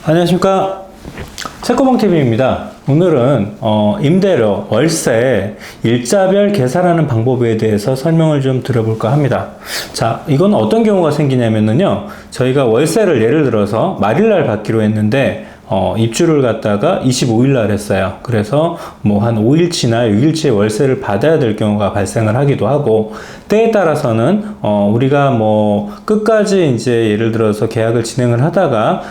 안녕하십니까, 채권방TV입니다. 오늘은 임대료, 월세, 일자별 계산하는 방법에 대해서 설명을 좀 드려볼까 합니다. 자, 이건 어떤 경우가 생기냐면요, 저희가 월세를 예를 들어서 말일날 받기로 했는데 입주를 갖다가 25일날 했어요. 그래서 뭐 한 5일치나 6일치의 월세를 받아야 될 경우가 발생을 하기도 하고, 때에 따라서는 우리가 뭐 끝까지 이제 예를 들어서 계약을 진행을 하다가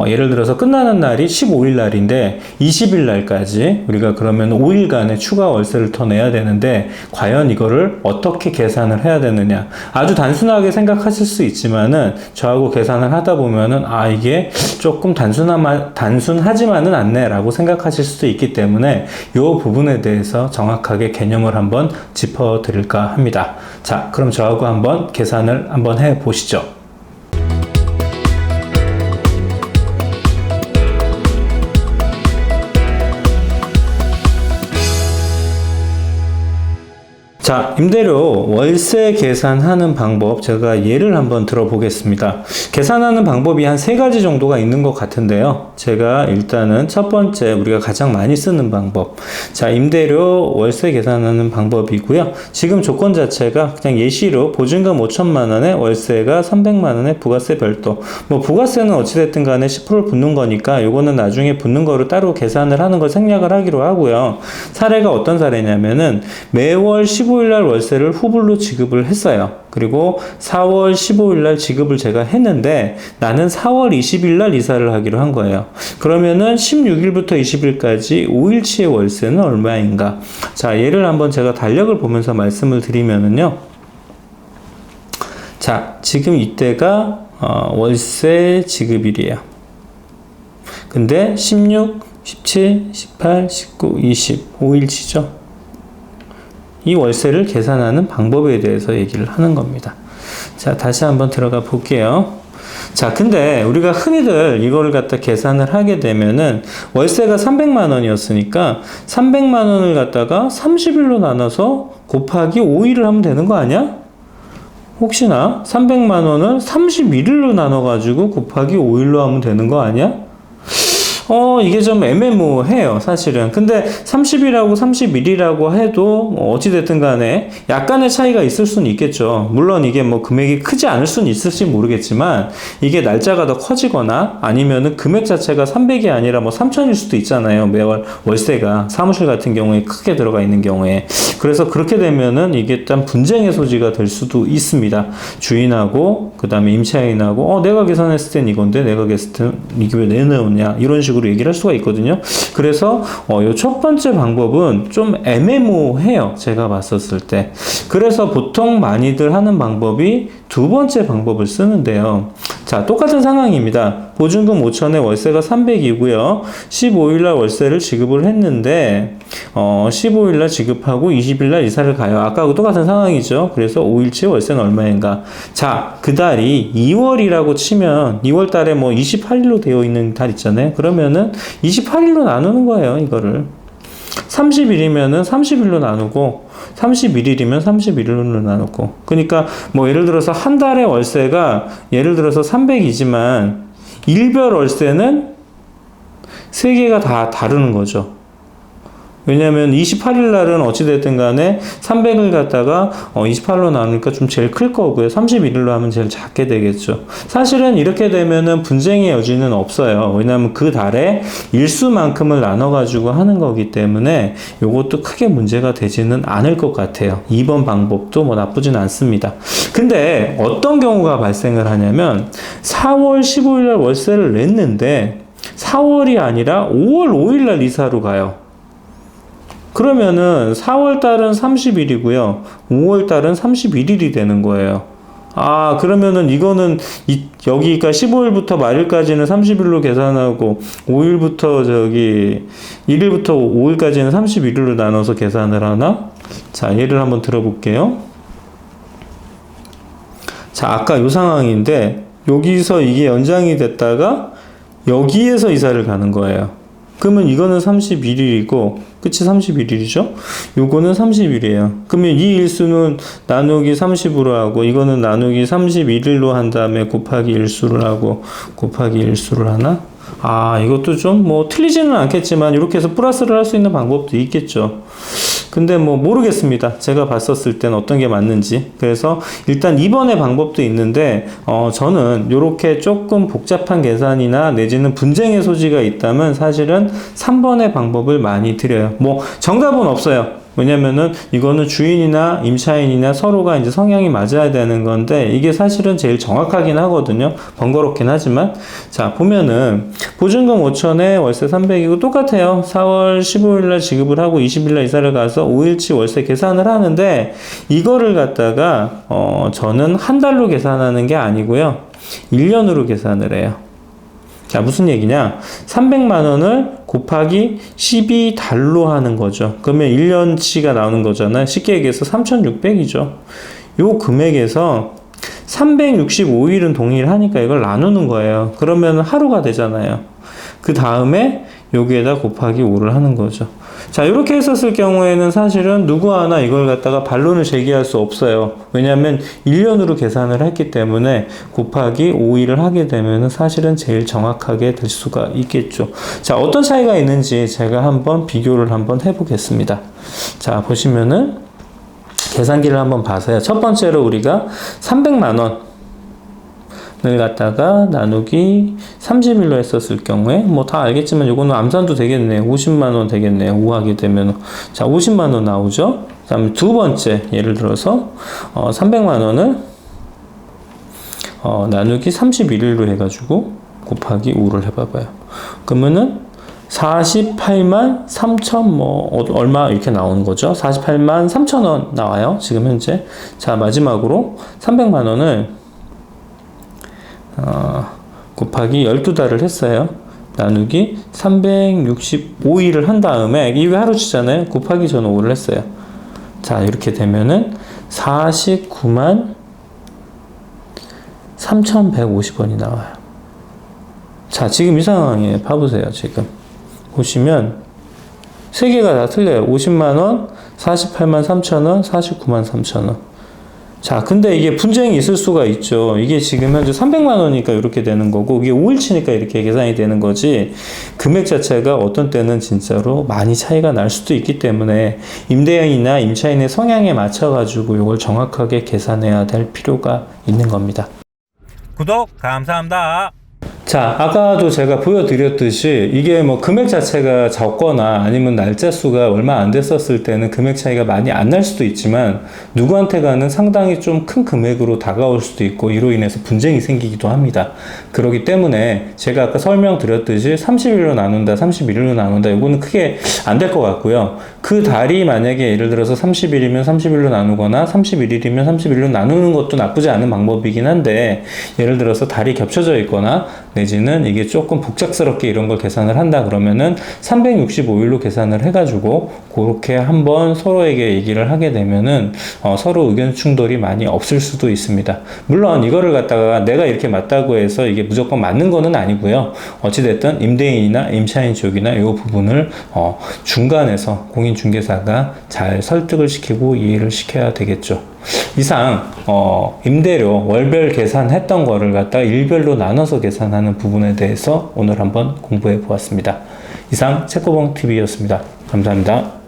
예를 들어서 끝나는 날이 15일날인데 20일날까지 우리가 그러면 5일간의 추가 월세를 더 내야 되는데, 과연 이거를 어떻게 계산을 해야 되느냐. 아주 단순하게 생각하실 수 있지만은 저하고 계산을 하다 보면은 이게 조금 단순하지만은 않네 라고 생각하실 수도 있기 때문에 이 부분에 대해서 정확하게 개념을 한번 짚어 드릴까 합니다. 자, 그럼 저하고 한번 계산을 한번 해 보시죠. 자, 임대료 월세 계산하는 방법, 제가 예를 한번 들어보겠습니다. 계산하는 방법이 한 3가지 정도가 있는 것 같은데요. 제가 일단은 첫 번째, 우리가 가장 많이 쓰는 방법. 자, 임대료 월세 계산하는 방법이고요. 지금 조건 자체가 그냥 예시로 보증금 5천만 원에 월세가 300만 원에 부가세 별도. 부가세는 어찌됐든 간에 10% 붙는 거니까 요거는 나중에 붙는 거로 따로 계산을 하는 걸 생략을 하기로 하고요. 사례가 어떤 사례냐면은 매월 15일날 월세를 후불로 지급을 했어요. 그리고 4월 15일날 지급을 제가 했는데 나는 4월 20일날 이사를 하기로 한 거예요. 그러면은 16일부터 20일까지 5일치의 월세는 얼마인가? 자, 얘를 한번 제가 달력을 보면서 말씀을 드리면은요. 자, 지금 이때가 월세 지급일이에요. 근데 16, 17, 18, 19, 20, 5일치죠. 이 월세를 계산하는 방법에 대해서 얘기를 하는 겁니다. 자, 다시 한번 들어가 볼게요. 자, 근데 우리가 흔히들 이거를 갖다 계산을 하게 되면은 월세가 300만 원이었으니까 300만 원을 갖다가 30일로 나눠서 곱하기 5일을 하면 되는 거 아니야? 혹시나 300만 원을 31일로 나눠가지고 곱하기 5일로 하면 되는 거 아니야? 이게 좀 애매모호해요, 사실은. 근데 30일하고 31일이라고 해도 어찌됐든 간에 약간의 차이가 있을 수는 있겠죠. 물론 이게 금액이 크지 않을 수는 있을지 모르겠지만, 이게 날짜가 더 커지거나 아니면은 금액 자체가 300이 아니라 3000일 수도 있잖아요. 매월 월세가 사무실 같은 경우에 크게 들어가 있는 경우에. 그래서 그렇게 되면은 이게 일단 분쟁의 소지가 될 수도 있습니다. 주인하고 그 다음에 임차인하고 내가 계산했을 땐 이건데 내가 계산했을 땐 이게 왜 내놓냐, 이런 식으로 얘기를 할 수가 있거든요. 그래서 요 첫 번째 방법은 좀 애매모호해요, 제가 봤었을 때. 그래서 보통 많이들 하는 방법이 두 번째 방법을 쓰는데요. 자, 똑같은 상황입니다. 보증금 5천에 월세가 300이고요. 15일날 월세를 지급을 했는데 15일날 지급하고 20일날 이사를 가요. 아까하고 똑같은 상황이죠. 그래서 5일치 월세는 얼마인가? 자, 그 달이 2월이라고 치면 2월 달에 28일로 되어 있는 달 있잖아요. 그러면은 28일로 나누는 거예요, 이거를. 30일이면은 30일로 나누고 31일이면 31일로 나누고. 그러니까 예를 들어서 한 달의 월세가 예를 들어서 300이지만 일별 월세는 3개가 다 다르는 거죠. 왜냐면 28일 날은 어찌됐든 간에 300을 갖다가 28로 나누니까 좀 제일 클 거고요. 31일로 하면 제일 작게 되겠죠. 사실은 이렇게 되면은 분쟁의 여지는 없어요. 왜냐면 그 달에 일수만큼을 나눠가지고 하는 거기 때문에 요것도 크게 문제가 되지는 않을 것 같아요. 2번 방법도 나쁘진 않습니다. 근데 어떤 경우가 발생을 하냐면 4월 15일 날 월세를 냈는데 4월이 아니라 5월 5일 날 이사로 가요. 그러면은 4월 달은 30일이고요. 5월 달은 31일이 되는 거예요. 그러면은 이거는 여기가 15일부터 말일까지는 30일로 계산하고 5일부터 1일부터 5일까지는 31일로 나눠서 계산을 하나? 자, 예를 한번 들어볼게요. 자, 아까 이 상황인데 여기서 이게 연장이 됐다가 여기에서 이사를 가는 거예요. 그러면 이거는 31일이고, 그치? 31일이죠? 요거는 30일이에요. 그러면 이 일수는 나누기 30으로 하고, 이거는 나누기 31일로 한 다음에 곱하기 일수를 하고, 곱하기 일수를 하나? 아, 이것도 좀 뭐 틀리지는 않겠지만, 이렇게 해서 플러스를 할 수 있는 방법도 있겠죠. 근데 뭐 모르겠습니다. 제가 봤었을 땐 어떤 게 맞는지. 그래서 일단 2번의 방법도 있는데 저는 이렇게 조금 복잡한 계산이나 내지는 분쟁의 소지가 있다면 사실은 3번의 방법을 많이 드려요. 뭐 정답은 없어요. 왜냐면은 이거는 주인이나 임차인이나 서로가 이제 성향이 맞아야 되는 건데 이게 사실은 제일 정확하긴 하거든요. 번거롭긴 하지만. 자, 보면은 보증금 5천에 월세 300이고 똑같아요. 4월 15일날 지급을 하고 20일날 이사를 가서 5일치 월세 계산을 하는데 이거를 갖다가 저는 한 달로 계산하는 게 아니고요. 1년으로 계산을 해요. 자, 무슨 얘기냐? 300만 원을 곱하기 12달로 하는 거죠. 그러면 1년치가 나오는 거잖아요. 쉽게 얘기해서 3,600이죠. 요 금액에서 365일은 동일하니까 이걸 나누는 거예요. 그러면 하루가 되잖아요. 그 다음에 여기에다 곱하기 5를 하는 거죠. 자, 이렇게 했었을 경우에는 사실은 누구 하나 이걸 갖다가 반론을 제기할 수 없어요. 왜냐하면 1년으로 계산을 했기 때문에 곱하기 5일을 하게 되면 사실은 제일 정확하게 될 수가 있겠죠. 자, 어떤 차이가 있는지 제가 한번 비교를 한번 해보겠습니다. 자, 보시면은 계산기를 한번 봐서요. 첫 번째로 우리가 300만 원 을 갖다가 나누기 30일로 했었을 경우에 뭐 다 알겠지만 이거는 암산도 되겠네요. 50만원 되겠네요. 5 하게 되면 자 50만원 나오죠. 그 다음에 두 번째 예를 들어서 300만원을 나누기 31일로 해가지고 곱하기 5를 해봐봐요. 그러면은 48만 3천 뭐 얼마 이렇게 나오는 거죠. 48만 3천 원 나와요. 지금 현재. 자, 마지막으로 300만 원을 곱하기 12달을 했어요. 나누기 365일을 한 다음에 이게 하루치잖아요. 곱하기 저는 5를 했어요. 자, 이렇게 되면은 49만 3,150원이 나와요. 자, 지금 이 상황이에요. 봐보세요. 지금 보시면 세 개가 다 틀려요. 50만원, 48만 3천원, 49만 3천원. 자, 근데 이게 분쟁이 있을 수가 있죠. 이게 지금 현재 300만 원이니까 이렇게 되는 거고, 이게 5일치니까 이렇게 계산이 되는 거지, 금액 자체가 어떤 때는 진짜로 많이 차이가 날 수도 있기 때문에, 임대인이나 임차인의 성향에 맞춰가지고 이걸 정확하게 계산해야 될 필요가 있는 겁니다. 구독 감사합니다. 자, 아까도 제가 보여드렸듯이 이게 뭐 금액 자체가 적거나 아니면 날짜 수가 얼마 안 됐었을 때는 금액 차이가 많이 안 날 수도 있지만 누구한테가는 상당히 좀 큰 금액으로 다가올 수도 있고 이로 인해서 분쟁이 생기기도 합니다. 그렇기 때문에 제가 아까 설명드렸듯이 30일로 나눈다, 31일로 나눈다, 이거는 크게 안 될 것 같고요. 그 달이 만약에 예를 들어서 30일이면 30일로 나누거나 31일이면 31일로 나누는 것도 나쁘지 않은 방법이긴 한데, 예를 들어서 달이 겹쳐져 있거나 내지는 이게 조금 복잡스럽게 이런 걸 계산을 한다 그러면은 365일로 계산을 해가지고 그렇게 한번 서로에게 얘기를 하게 되면은 서로 의견 충돌이 많이 없을 수도 있습니다. 물론 이거를 갖다가 내가 이렇게 맞다고 해서 이게 무조건 맞는 거는 아니고요. 어찌됐든 임대인이나 임차인 쪽이나 이 부분을 중간에서 공인중개사가 잘 설득을 시키고 이해를 시켜야 되겠죠. 이상 임대료 월별 계산했던 거를 갖다가 일별로 나눠서 계산하는 부분에 대해서 오늘 한번 공부해 보았습니다. 이상 책고봉TV였습니다. 감사합니다.